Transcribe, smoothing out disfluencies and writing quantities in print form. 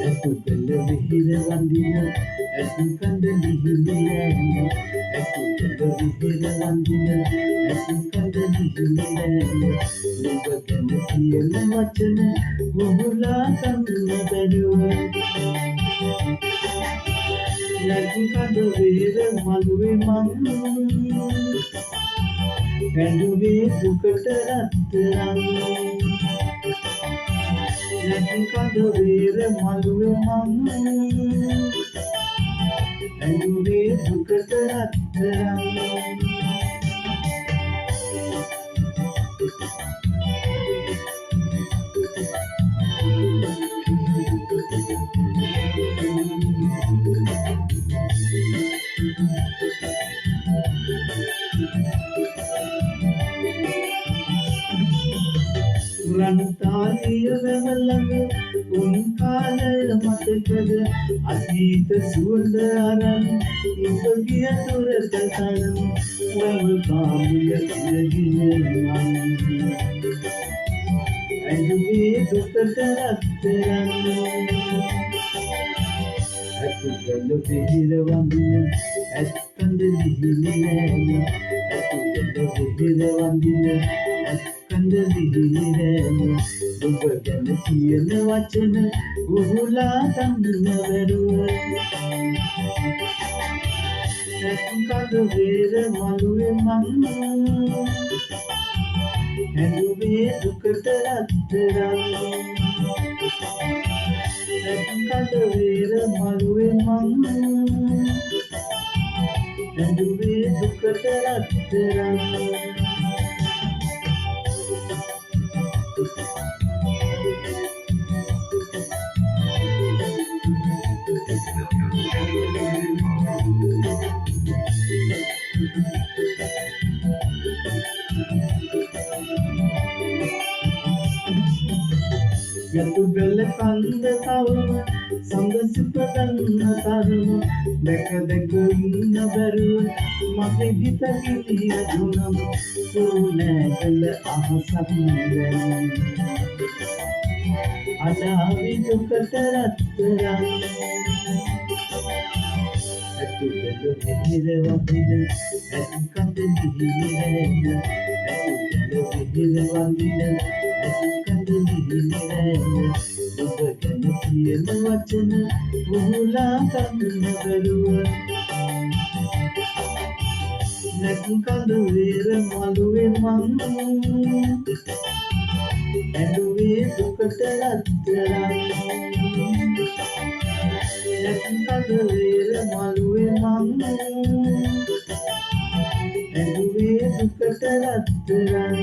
ඇතුකල විහිර වඳින ඇසිකඳ ලිහිලියෑම ඇතුකල විහිර වඳින ඇසිකඳ ලිහිලියෑම ඔබ ගැන කියන වචන වහුලා ගන්න බැරුව නැතිකඳ වේර මළුවේ මං ඇඬුවේ දුකට රත්තරන් නැතිකඳ වේර මළුවේ මං ඇඬුවේ දුකට රත්තරන් රන්තාලිය වැවළඟ උන් කාලය මතකද අතීත සුවඳ අරන් ඔබ ගිය දුරට තරම් වැව පාමුල ඉරගෙන යන්න ඇඬුවේ දුකට රත්තරන් ඇතුකල විහිර වඳින ඇස්කඳ ලිහිලියෑම ඇතුකල විහිර වඳින ඇස්කඳ ලිහිලියෑම ඔබ ගැන කියන වචන උහුලා ගන්න බැරුව නැතිකඳ වේර මළුවේ මං ඇඬුවේ දුකට රත්තරන් නැතිකඳ වේර මළුවේ මං ඇඬුවේ දුකට රත්තරන් යතුගල කන්ද තවම සඳ සිප ගන්න තරම දැක දැක ඉන්න බැරුව මගේ හිත ගිලිය දුනම සූනෑගල අහසක් දැන් අඩාවි දුකට රත්තරන් ඇතුකල විහිර වඳින ඇසිකඳ ලිහිලියෑම ඇතුකල විහිර වඳින ඇසිකඳ ලිහිලියෑම ඔබ ගැන කියන වචන වහුලා ගන්න බැරුව නැතිකඳ වේර මළුවේ මං ඇඬුවේ දුකට රත්තරන් නැතිකඳ වේර මළුවේ මං ඇඬුවේ දුකට රත්තරන්